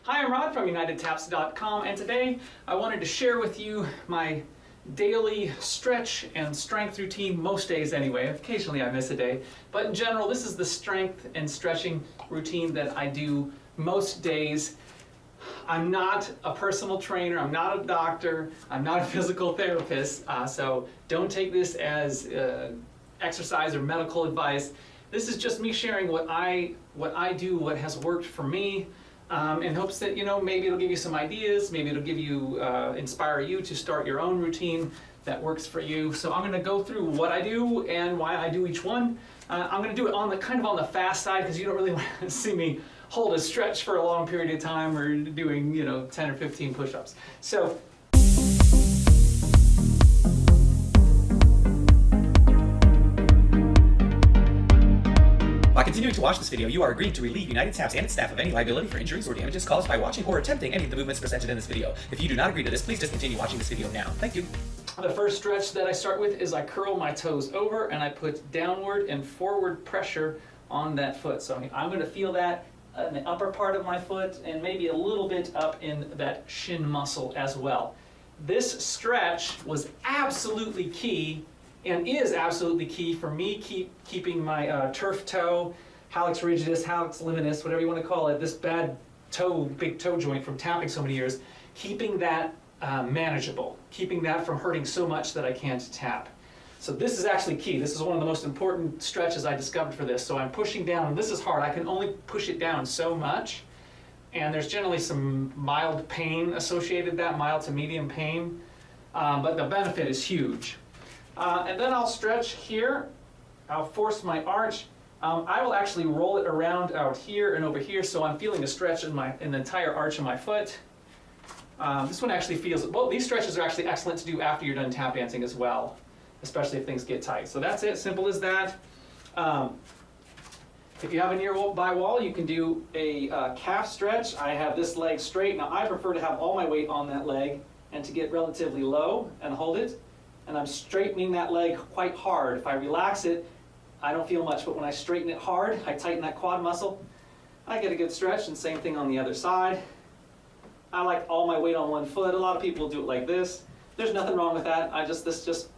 Hi, I'm Rod from UnitedTaps.com, and today I wanted to share with you my daily stretch and strength routine, most days anyway. Occasionally I miss a day, but in general this is the strength and stretching routine that I do most days. I'm not a personal trainer, I'm not a doctor, I'm not a physical therapist, so don't take this as exercise or medical advice. This is just me sharing what I do, what has worked for me, in hopes that, maybe it'll give you some ideas, maybe it'll give you, inspire you to start your own routine that works for you. So I'm going to go through what I do and why I do each one. I'm going to do it on the on the fast side because you don't really want to see me hold a stretch for a long period of time or doing 10 or 15 push-ups. So by continuing to watch this video, you are agreeing to relieve United Taps and its staff of any liability for injuries or damages caused by watching or attempting any of the movements presented in this video. If you do not agree to this, please discontinue watching this video now. Thank you. The first stretch that I start with is I curl my toes over and I put downward and forward pressure on that foot. So I'm going to feel that in the upper part of my foot and maybe a little bit up in that shin muscle as well. This stretch was absolutely key and is absolutely key for me keeping my turf toe, hallux rigidus, hallux limitus, whatever you want to call it, this bad toe, big toe joint from tapping so many years, keeping that manageable, keeping that from hurting so much that I can't tap. So this is actually key. This is one of the most important stretches I discovered for this. So I'm pushing down, and this is hard. I can only push it down so much, and there's generally some mild pain associated with that, mild to medium pain, but the benefit is huge. And then I'll stretch here. I'll force my arch. I will actually roll it around out here and over here, so I'm feeling a stretch in the entire arch of my foot. This one actually feels, well, these stretches are actually excellent to do after you're done tap dancing as well, especially if things get tight. So that's it, simple as that. If you have a nearby wall, you can do a calf stretch. I have this leg straight. Now I prefer to have all my weight on that leg and to get relatively low and hold it. And I'm straightening that leg quite hard. If I relax it, I don't feel much, but when I straighten it hard, I tighten that quad muscle, I get a good stretch, and same thing on the other side. I like all my weight on one foot. A lot of people do it like this. There's nothing wrong with that. This just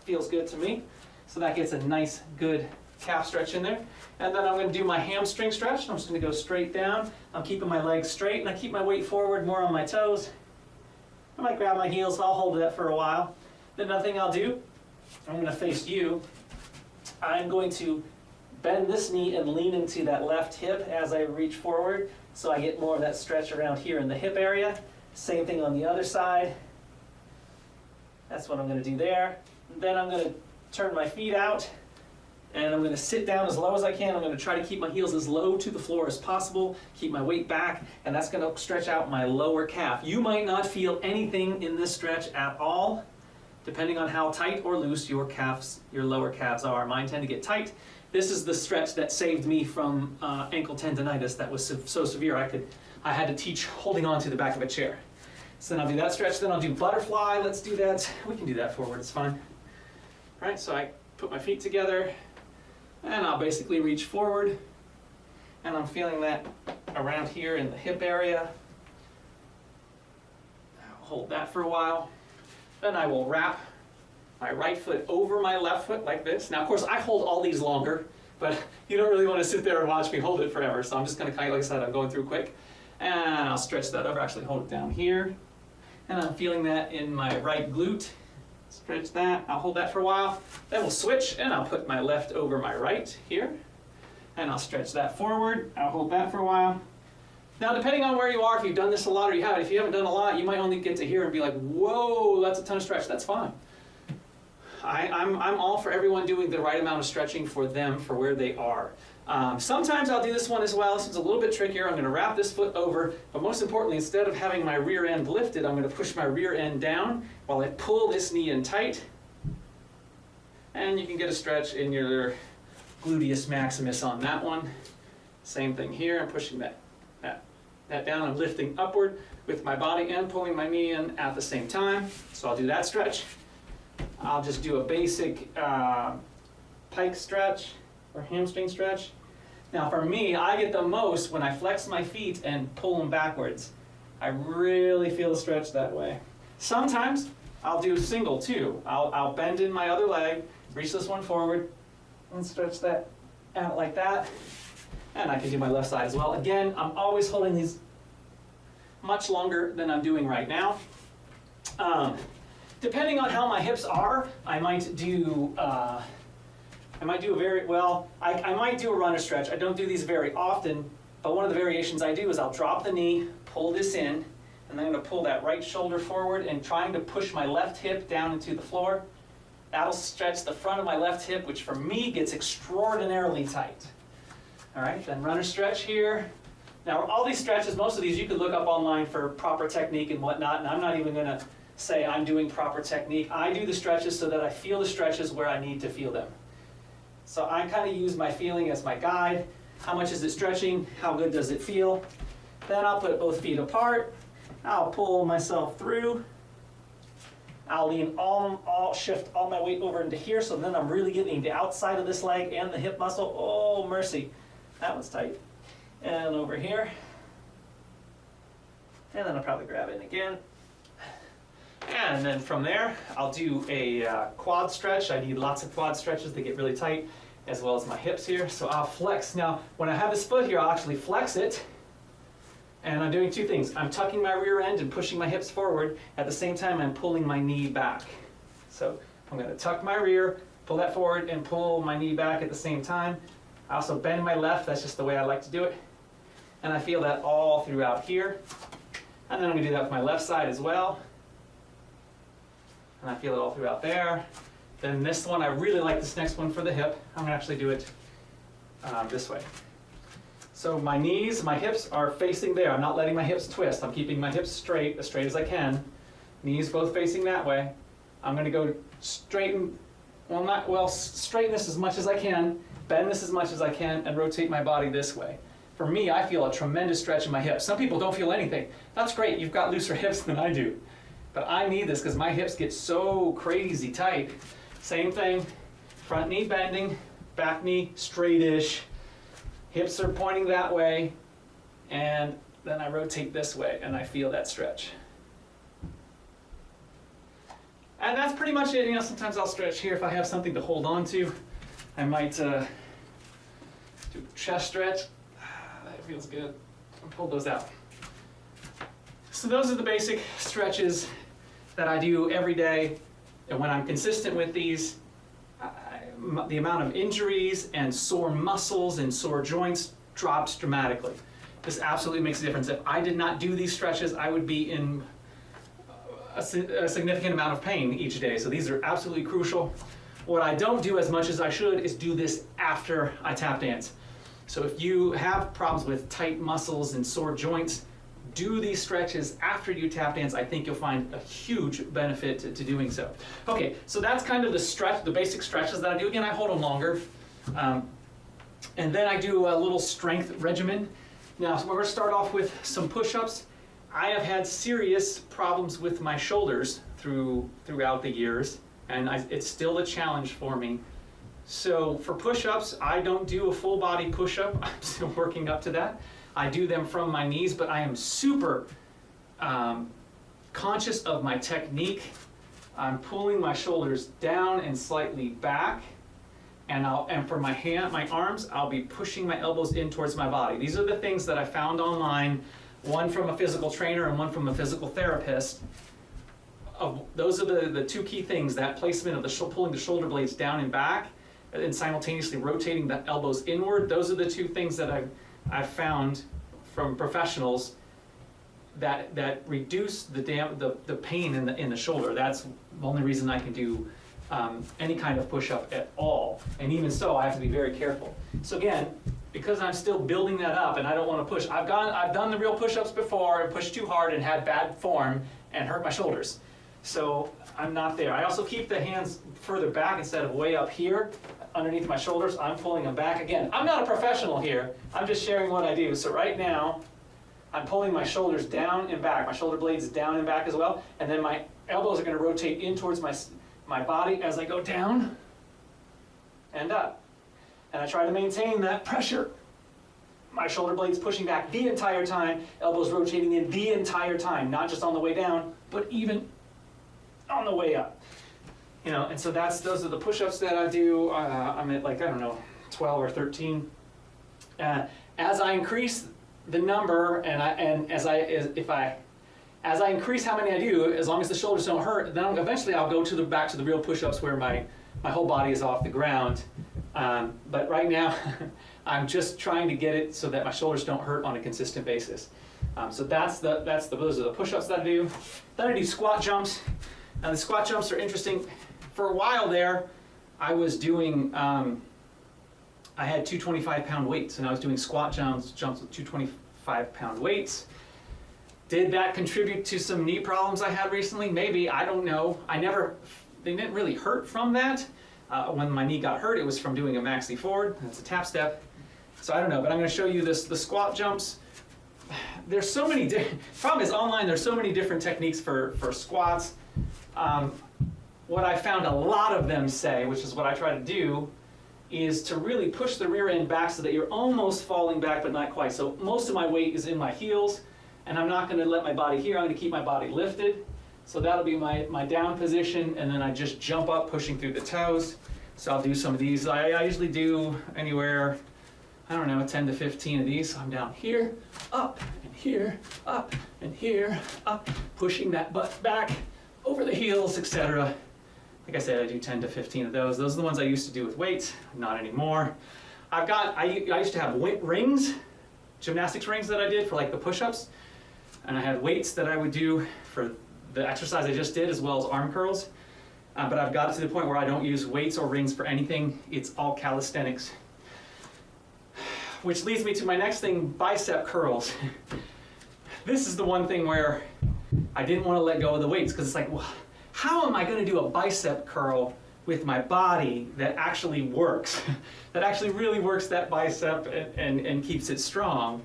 feels good to me. So that gets a nice, good calf stretch in there. And then I'm going to do my hamstring stretch. I'm just going to go straight down. I'm keeping my legs straight, and I keep my weight forward, more on my toes. I might grab my heels, I'll hold that for a while. Then another thing I'll do, I'm going to face you. I'm going to bend this knee and lean into that left hip as I reach forward, so I get more of that stretch around here in the hip area. Same thing on the other side. That's what I'm going to do there. And then I'm going to turn my feet out, and I'm going to sit down as low as I can. I'm going to try to keep my heels as low to the floor as possible, keep my weight back, and that's going to stretch out my lower calf. You might not feel anything in this stretch at all, depending on how tight or loose your lower calves are. Mine tend to get tight. This is the stretch that saved me from ankle tendonitis that was so severe I had to teach holding on to the back of a chair. So then I'll do that stretch, then I'll do butterfly. Let's do that. We can do that forward, it's fine. All right, so I put my feet together, and I'll basically reach forward, and I'm feeling that around here in the hip area. I'll hold that for a while. Then I will wrap my right foot over my left foot like this. Now, of course, I hold all these longer, but you don't really want to sit there and watch me hold it forever. So I'm just going to like I said, I'm going through quick. And I'll stretch that over, actually hold it down here. And I'm feeling that in my right glute. Stretch that, I'll hold that for a while. Then we'll switch, and I'll put my left over my right here. And I'll stretch that forward. I'll hold that for a while. Now, depending on where you are, if you've done this a lot or you haven't, if you haven't done a lot, you might only get to here and be like, whoa, that's a ton of stretch. That's fine. I'm all for everyone doing the right amount of stretching for them, for where they are. Sometimes I'll do this one as well. This one's a little bit trickier. I'm going to wrap this foot over, but most importantly, instead of having my rear end lifted, I'm going to push my rear end down while I pull this knee in tight. And you can get a stretch in your gluteus maximus on that one. Same thing here. I'm pushing that down. I'm lifting upward with my body and pulling my knee in at the same time. So I'll do that stretch. I'll just do a basic pike stretch or hamstring stretch. Now for me, I get the most when I flex my feet and pull them backwards. I really feel the stretch that way. Sometimes I'll do single too. I'll bend in my other leg, reach this one forward, and stretch that out like that. And I can do my left side as well. Again, I'm always holding these much longer than I'm doing right now. Depending on how my hips are, I might do a runner stretch. I don't do these very often, but one of the variations I do is I'll drop the knee, pull this in, and then I'm going to pull that right shoulder forward and trying to push my left hip down into the floor. That'll stretch the front of my left hip, which for me gets extraordinarily tight. All right, then runner stretch here. Now all these stretches, most of these you could look up online for proper technique and whatnot, and I'm not even going to say I'm doing proper technique. I do the stretches so that I feel the stretches where I need to feel them. So I kind of use my feeling as my guide. How much is it stretching? How good does it feel? Then I'll put both feet apart. I'll pull myself through. I'll shift all my weight over into here, so then I'm really getting the outside of this leg and the hip muscle. Oh, mercy. That one's tight. And over here. And then I'll probably grab it again. And then from there, I'll do a quad stretch. I need lots of quad stretches to get really tight, as well as my hips here. So I'll flex. Now, when I have this foot here, I'll actually flex it. And I'm doing two things. I'm tucking my rear end and pushing my hips forward. At the same time, I'm pulling my knee back. So I'm going to tuck my rear, pull that forward, and pull my knee back at the same time. I also bend my left. That's just the way I like to do it. And I feel that all throughout here. And then I'm going to do that with my left side as well. And I feel it all throughout there. Then this one, I really like this next one for the hip. I'm going to actually do it this way. So my knees, my hips are facing there. I'm not letting my hips twist. I'm keeping my hips straight as I can. Knees both facing that way. I'm going to go straighten this as much as I can, bend this as much as I can, and rotate my body this way. For me, I feel a tremendous stretch in my hips. Some people don't feel anything. That's great. You've got looser hips than I do. But I need this because my hips get so crazy tight. Same thing, front knee bending, back knee straightish. Hips are pointing that way, and then I rotate this way, and I feel that stretch. And that's pretty much it. You know, sometimes I'll stretch here if I have something to hold on to. I might do a chest stretch. That feels good. I'll pull those out. So those are the basic stretches that I do every day, and when I'm consistent with these, the amount of injuries and sore muscles and sore joints drops dramatically. This absolutely makes a difference. If I did not do these stretches, I would be in a significant amount of pain each day. So these are absolutely crucial. What I don't do as much as I should is do this after I tap dance. So if you have problems with tight muscles and sore joints, do these stretches after you tap dance. I think you'll find a huge benefit to doing so. Okay, so that's kind of the basic stretches that I do. Again, I hold them longer. And then I do a little strength regimen. Now, so we're going to start off with some push-ups. I have had serious problems with my shoulders throughout the years, and it's still a challenge for me. So for push-ups, I don't do a full body push-up. I'm still working up to that. I do them from my knees, but I am super conscious of my technique. I'm pulling my shoulders down and slightly back, and for my arms, I'll be pushing my elbows in towards my body. These are the things that I found online, one from a physical trainer and one from a physical therapist. Those are the two key things: that placement of pulling the shoulder blades down and back, and simultaneously rotating the elbows inward. Those are the two things that I've found from professionals that reduce the pain in the shoulder. That's the only reason I can do any kind of push-up at all. And even so, I have to be very careful. So again, because I'm still building that up and I don't want to push, I've done the real push-ups before and pushed too hard and had bad form and hurt my shoulders. So I'm not there. I also keep the hands further back instead of way up here underneath my shoulders. I'm pulling them back. Again, I'm not a professional here. I'm just sharing what I do. So right now, I'm pulling my shoulders down and back. My shoulder blades down and back as well. And then my elbows are going to rotate in towards my body as I go down and up. And I try to maintain that pressure my shoulder blades pushing back the entire time, elbows rotating in the entire time, not just on the way down, but even on the way up. You know, and so those are the push-ups that I do. I'm at like, I don't know, 12 or 13. As I increase the number, as I increase how many I do, as long as the shoulders don't hurt, then eventually I'll go back to the real push-ups where my whole body is off the ground. But right now, I'm just trying to get it so that my shoulders don't hurt on a consistent basis. So those are the push-ups that I do. Then I do squat jumps. Now the squat jumps are interesting. For a while there, I was doing, I had 225-pound weights, and I was doing squat jumps with 225-pound weights. Did that contribute to some knee problems I had recently? Maybe, I don't know. They didn't really hurt from that. When my knee got hurt, it was from doing a maxi forward. That's a tap step. So I don't know, but I'm going to show you the squat jumps. There's so many problem is online, there's so many different techniques for squats. What I found a lot of them say, which is what I try to do, is to really push the rear end back so that you're almost falling back, but not quite. So most of my weight is in my heels, and I'm not going to let my body here. I'm going to keep my body lifted. So that'll be my down position, and then I just jump up, pushing through the toes. So I'll do some of these. I usually do anywhere, I don't know, 10 to 15 of these. So I'm down here, up, and here, up, and here, up, pushing that butt back, over the heels, etc. Like I said, I do 10 to 15 of those. Those are the ones I used to do with weights, not anymore. I used to have rings, gymnastics rings that I did for like the push-ups. And I had weights that I would do for the exercise I just did, as well as arm curls. But I've got to the point where I don't use weights or rings for anything. It's all calisthenics. Which leads me to my next thing, bicep curls. This is the one thing where I didn't want to let go of the weights, because it's like, well, how am I going to do a bicep curl with my body that actually works, that actually really works that bicep and keeps it strong?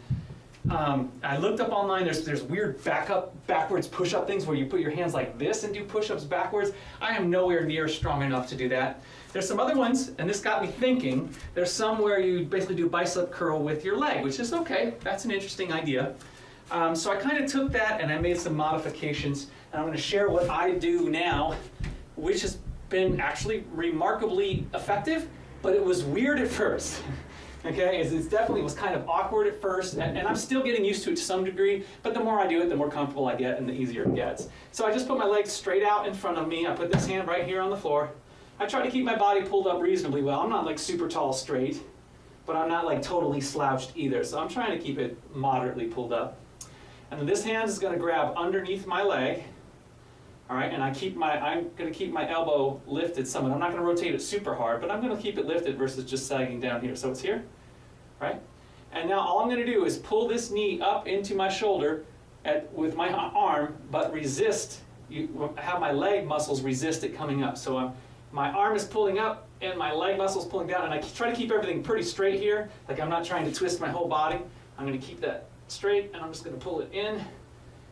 I looked up online, there's weird backwards push-up things where you put your hands like this and do push-ups backwards. I am nowhere near strong enough to do that. There's some other ones, and this got me thinking. There's some where you basically do bicep curl with your leg, which is okay. That's an interesting idea. So I kind of took that and I made some modifications, and I'm going to share what I do now, which has been actually remarkably effective, but it was weird at first. Okay, it definitely was kind of awkward at first, and I'm still getting used to it to some degree, but the more I do it, the more comfortable I get and the easier it gets. So I just put my legs straight out in front of me. I put this hand right here on the floor. I try to keep my body pulled up reasonably well. I'm not like super tall straight, but I'm not like totally slouched either. So I'm trying to keep it moderately pulled up. And then this hand is going to grab underneath my leg. All right, and I'm going to keep my elbow lifted somewhat. I'm not going to rotate it super hard, but I'm going to keep it lifted versus just sagging down here. So it's here, right? And now all I'm going to do is pull this knee up into my shoulder with my arm, but resist. Have my leg muscles resist it coming up. So my arm is pulling up and my leg muscles pulling down, and I try to keep everything pretty straight here. Like I'm not trying to twist my whole body. I'm going to keep that straight, and I'm just going to pull it in.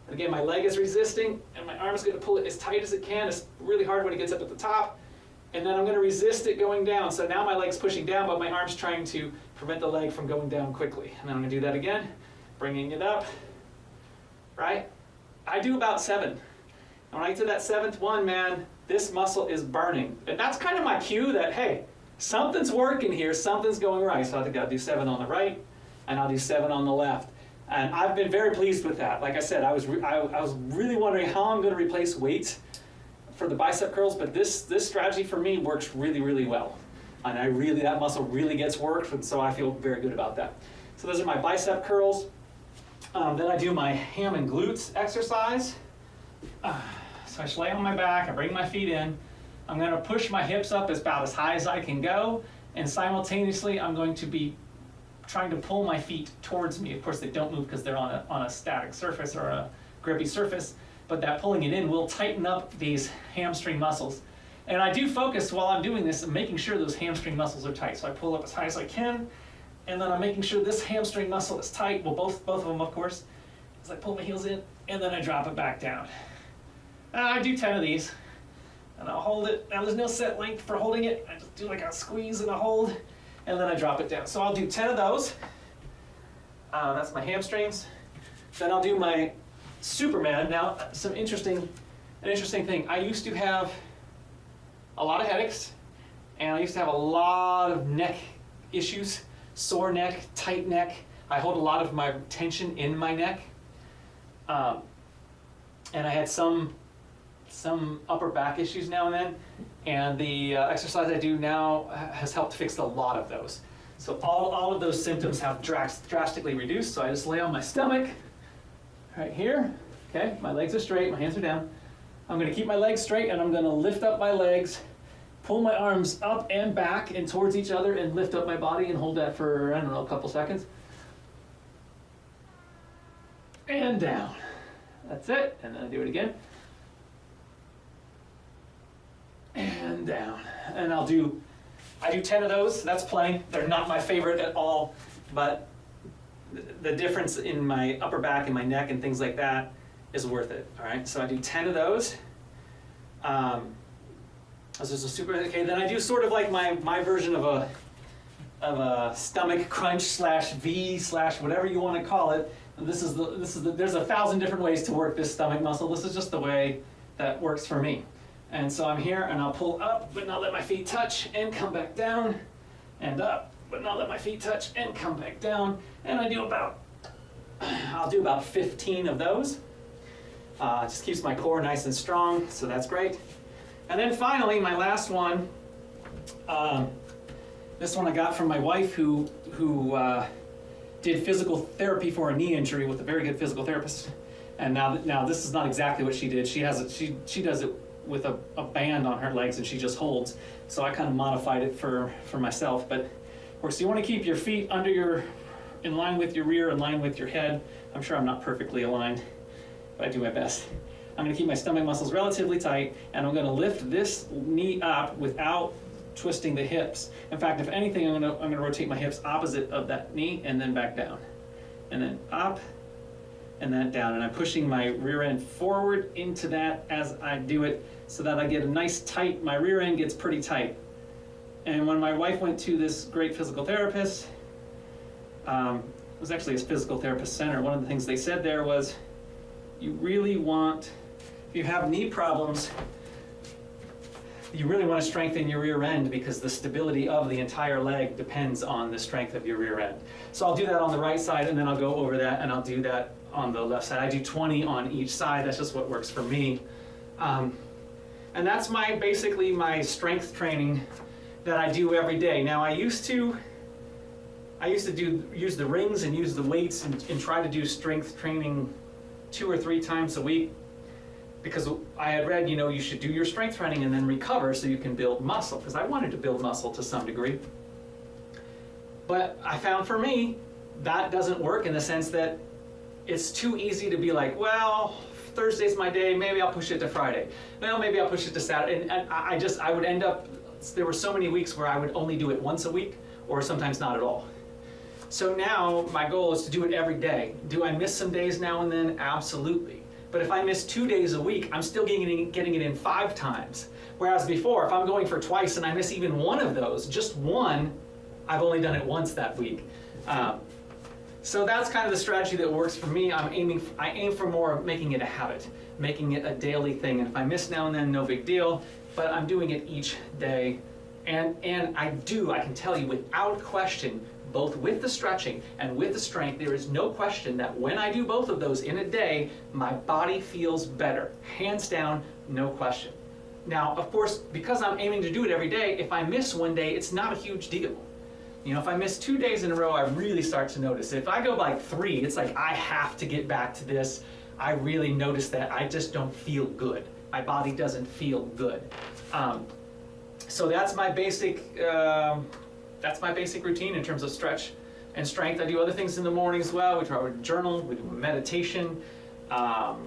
And again, my leg is resisting, and my arm is going to pull it as tight as it can. It's really hard when it gets up at the top. And then I'm going to resist it going down. So now my leg's pushing down, but my arm's trying to prevent the leg from going down quickly. And then I'm going to do that again, bringing it up, right? I do about 7. And when I get to that 7th one, man, this muscle is burning. And that's kind of my cue that, hey, something's working here, something's going right. So I think I'll do 7 on the right, and I'll do 7 on the left. And I've been very pleased with that. Like I said, I was really wondering how I'm going to replace weights for the bicep curls, but this strategy for me works really, really well. And that muscle really gets worked, and so I feel very good about that. So those are my bicep curls. Then I do my ham and glutes exercise. So I just lay on my back, I bring my feet in. I'm going to push my hips up about as high as I can go, and simultaneously I'm going to be trying to pull my feet towards me. Of course, they don't move because they're on a static surface or a grippy surface, but that pulling it in will tighten up these hamstring muscles. And I do focus while I'm doing this on making sure those hamstring muscles are tight. So I pull up as high as I can, and then I'm making sure this hamstring muscle is tight. Well, both of them, of course, as I pull my heels in, and then I drop it back down. I do 10 of these, and I'll hold it. Now, there's no set length for holding it. I just do like a squeeze and a hold, and then I drop it down. So I'll do 10 of those. That's my hamstrings. Then I'll do my Superman. Now, an interesting thing. I used to have a lot of headaches, and I used to have a lot of neck issues, sore neck, tight neck. I hold a lot of my tension in my neck. And I had some upper back issues now and then, and the exercise I do now has helped fix a lot of those. So all of those symptoms have drastically reduced. So I just lay on my stomach right here. Okay, my legs are straight, my hands are down. I'm gonna keep my legs straight, and I'm gonna lift up my legs, pull my arms up and back and towards each other, and lift up my body and hold that for, I don't know, a couple seconds. And down. That's it, and then I do it again. And down. And I do 10 of those. That's plenty. They're not my favorite at all, but the difference in my upper back and my neck and things like that is worth it. All right, so I do 10 of those. This is a super, okay, then I do sort of like my version of a stomach crunch / V / whatever you want to call it. And there's 1,000 different ways to work this stomach muscle. This is just the way that works for me. And so I'm here, and I'll pull up, but not let my feet touch, and come back down, and up, but not let my feet touch, and come back down. And I'll do about 15 of those. Just keeps my core nice and strong, so that's great. And then finally, my last one, this one I got from my wife who did physical therapy for a knee injury with a very good physical therapist. And now this is not exactly what she did. She does it with a band on her legs, and she just holds. So I kind of modified it for myself. But of course, you want to keep your feet in line with your rear, in line with your head. I'm sure I'm not perfectly aligned, but I do my best. I'm going to keep my stomach muscles relatively tight, and I'm going to lift this knee up without twisting the hips. In fact, if anything, I'm going to rotate my hips opposite of that knee, and then back down, and then up, and then down. And I'm pushing my rear end forward into that as I do it, so that I get a nice tight, my rear end gets pretty tight. And when my wife went to this great physical therapist, it was actually a physical therapist center, one of the things they said there was, you really want, if you have knee problems, you really want to strengthen your rear end, because the stability of the entire leg depends on the strength of your rear end. So I'll do that on the right side, and then I'll go over that, and I'll do that on the left side. I do 20 on each side. That's just what works for me. And that's basically my strength training that I do every day. Now I used to use the rings and use the weights and try to do strength training 2 or 3 times a week, because I had read, you should do your strength training and then recover so you can build muscle, because I wanted to build muscle to some degree. But I found for me, that doesn't work, in the sense that it's too easy to be like, well, Thursday's my day, maybe I'll push it to Friday. Well, maybe I'll push it to Saturday. And I would end up, there were so many weeks where I would only do it once a week, or sometimes not at all. So now my goal is to do it every day. Do I miss some days now and then? Absolutely. But if I miss 2 days a week, I'm still getting it in 5 times. Whereas before, if I'm going for twice and I miss even one of those, just one, I've only done it once that week. So that's kind of the strategy that works for me. I aim for more of making it a habit, making it a daily thing. And if I miss now and then, no big deal, but I'm doing it each day. And I can tell you without question, both with the stretching and with the strength, there is no question that when I do both of those in a day, my body feels better. Hands down, no question. Now, of course, because I'm aiming to do it every day, if I miss one day, it's not a huge deal. If I miss 2 days in a row, I really start to notice. If I go like 3, it's like I have to get back to this. I really notice that I just don't feel good. My body doesn't feel good. So that's my basic routine in terms of stretch and strength. I do other things in the morning as well. We try to journal, we do meditation,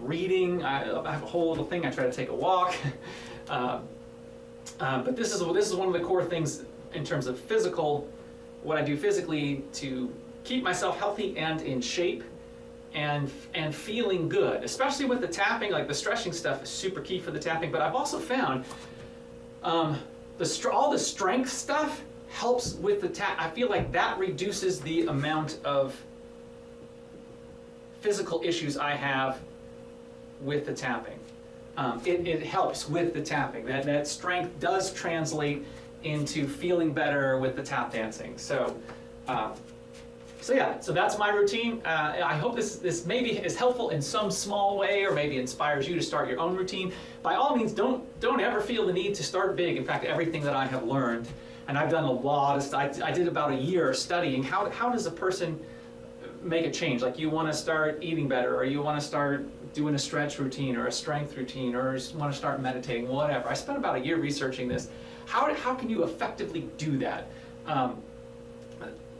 reading. I have a whole little thing. I try to take a walk. But this is one of the core things in terms of what I do physically to keep myself healthy and in shape and feeling good, especially with the tapping. Like the stretching stuff is super key for the tapping, but I've also found all the strength stuff helps with the tap. I feel like that reduces the amount of physical issues I have with the tapping. It helps with the tapping. That strength does translate into feeling better with the tap dancing. So yeah, so that's my routine. I hope this maybe is helpful in some small way, or maybe inspires you to start your own routine. By all means, don't ever feel the need to start big. In fact, everything that I have learned, and I've done a lot of stuff. I did about a year studying how does a person make a change. Like, you want to start eating better, or you want to start doing a stretch routine or a strength routine, or you want to start meditating, whatever. I spent about a year researching this. How can you effectively do that?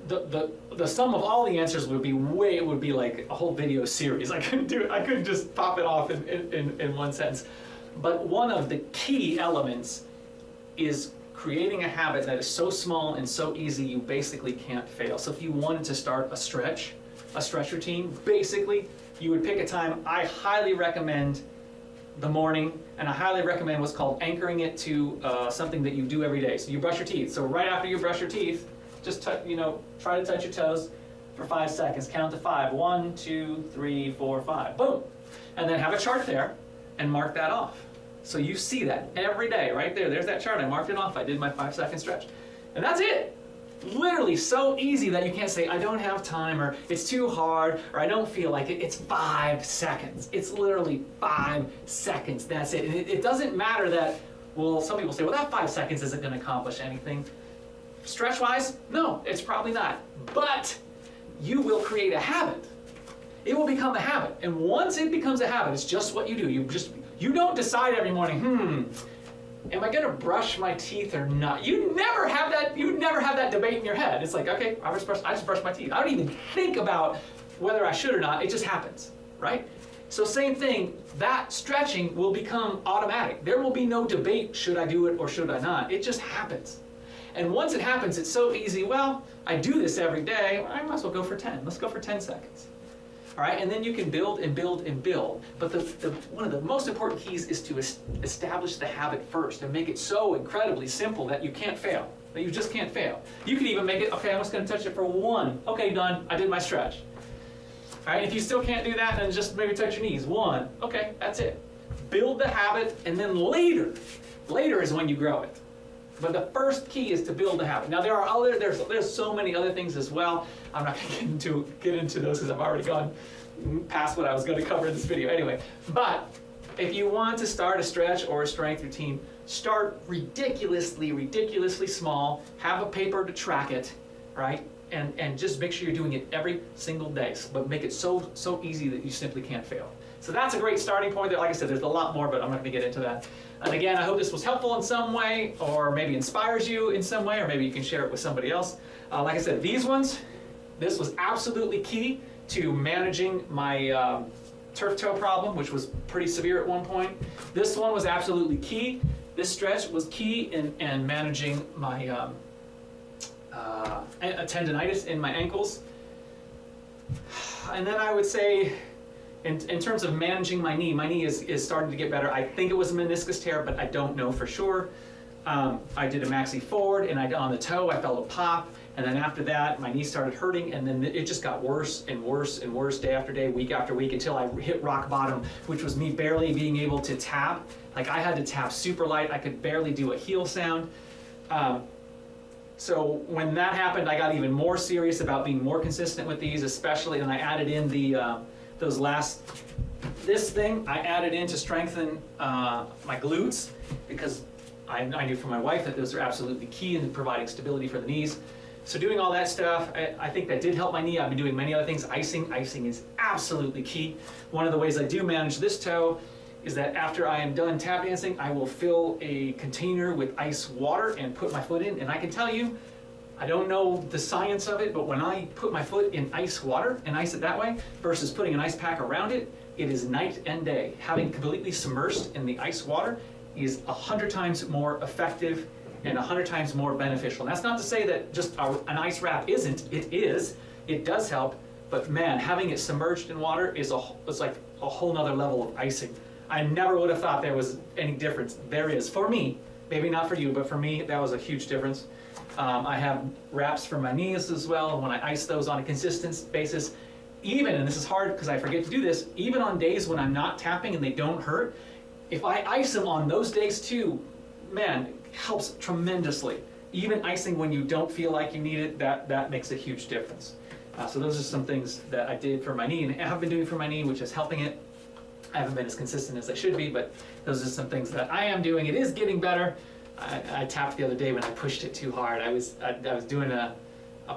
The sum of all the answers would be like a whole video series. I couldn't just pop it off in one sentence. But one of the key elements is creating a habit that is so small and so easy you basically can't fail. So if you wanted to start a stretch routine, basically you would pick a time. I highly recommend the morning, and I highly recommend what's called anchoring it to something that you do every day. So you brush your teeth. So right after you brush your teeth, just try to touch your toes for 5 seconds. Count to 5. 1, 2, 3, 4, 5. Boom. And then have a chart there and mark that off. So you see that every day right there. There's that chart. I marked it off. I did my 5-second stretch. And that's it. Literally so easy that you can't say, I don't have time, or it's too hard, or I don't feel like it. It's 5 seconds. It's literally 5 seconds. That's it. And it doesn't matter that, well, some people say, well, that 5 seconds isn't going to accomplish anything. Stretch-wise, no, it's probably not. But you will create a habit. It will become a habit. And once it becomes a habit, it's just what you do. You don't decide every morning, am I gonna brush my teeth or not? You never have that debate in your head. It's like, okay, I just brush my teeth. I don't even think about whether I should or not. It just happens, right? So same thing, that stretching will become automatic. There will be no debate, should I do it or should I not? It just happens. And once it happens, it's so easy. Well, I do this every day. I might as well go for 10. Let's go for 10 seconds. All right, and then you can build and build and build. But one of the most important keys is to establish the habit first and make it so incredibly simple that you can't fail, that you just can't fail. You can even make it, okay, I'm just gonna touch it for 1. Okay, done, I did my stretch. All right, if you still can't do that, then just maybe touch your knees. 1, okay, that's it. Build the habit, and then later is when you grow it. But the first key is to build a habit. Now there's so many other things as well. I'm not going to get into those because I've already gone past what I was going to cover in this video anyway. But if you want to start a stretch or a strength routine, start ridiculously small. Have a paper to track it, right? And just make sure you're doing it every single day. But make it so easy that you simply can't fail. So that's a great starting point. Like I said, there's a lot more, but I'm not going to get into that. And again, I hope this was helpful in some way, or maybe inspires you in some way, or maybe you can share it with somebody else. Like I said, this was absolutely key to managing my turf toe problem, which was pretty severe at one point. This one was absolutely key. This stretch was key in managing my tendonitis in my ankles. And then I would say, in terms of managing my knee is starting to get better. I think it was a meniscus tear, but I don't know for sure. I did a maxi forward, and on the toe I felt a pop, and then after that my knee started hurting, and then it just got worse and worse and worse day after day, week after week, until I hit rock bottom, which was me barely being able to tap. Like, I had to tap super light. I could barely do a heel sound. So when that happened, I got even more serious about being more consistent with these, especially, and I added in this thing I added in to strengthen my glutes, because I knew from my wife that those are absolutely key in providing stability for the knees. So doing all that stuff, I think that did help my knee. I've been doing many other things. Icing is absolutely key. One of the ways I do manage this toe is that after I am done tap dancing, I will fill a container with ice water and put my foot in, and I can tell you, I don't know the science of it, but when I put my foot in ice water and ice it that way versus putting an ice pack around it, it is night and day. Having completely submersed in the ice water is 100 times more effective and 100 times more beneficial. And that's not to say that just an ice wrap isn't. It is. It does help. But man, having it submerged in water is like a whole nother level of icing. I never would have thought there was any difference. There is. For me, maybe not for you, but for me, that was a huge difference. I have wraps for my knees as well, and when I ice those on a consistent basis, even, and this is hard because I forget to do this, even on days when I'm not tapping and they don't hurt, if I ice them on those days too, man, it helps tremendously. Even icing when you don't feel like you need it, that makes a huge difference. So those are some things that I did for my knee and have been doing for my knee, which is helping it. I haven't been as consistent as I should be, but those are some things that I am doing. It is getting better. I tapped the other day when I pushed it too hard. I was doing a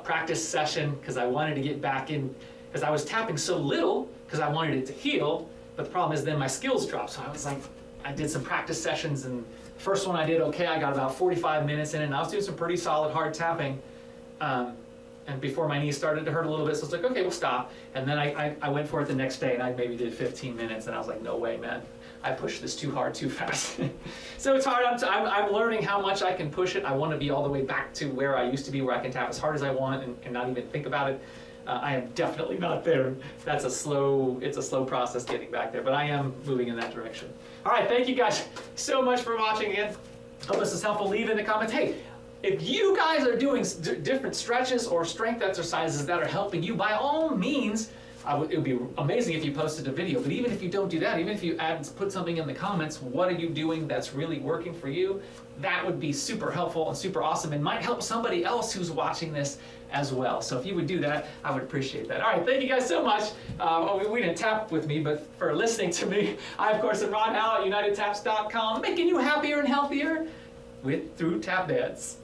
practice session because I wanted to get back in, because I was tapping so little because I wanted it to heal, but the problem is then my skills dropped. So I was like, I did some practice sessions, and the first one I did okay, I got about 45 minutes in, and I was doing some pretty solid hard tapping. And before my knees started to hurt a little bit, so I was like, okay, we'll stop. And then I went for it the next day, and I maybe did 15 minutes, and I was like, no way, man. I pushed this too hard, too fast. So it's hard. I'm learning how much I can push it. I want to be all the way back to where I used to be, where I can tap as hard as I want and not even think about it. I am definitely not there. It's a slow process getting back there, but I am moving in that direction. All right, thank you guys so much for watching again. Hope this is helpful. Leave in the comments. Hey, if you guys are doing different stretches or strength exercises that are helping you, by all means, it would be amazing if you posted a video. But even if you don't do that, even if you put something in the comments, what are you doing that's really working for you? That would be super helpful and super awesome, and might help somebody else who's watching this as well. So if you would do that, I would appreciate that. All right, thank you guys so much. We didn't tap with me, but for listening to me. I, of course, am Ron Howell at UnitedTaps.com, making you happier and healthier through tap dance.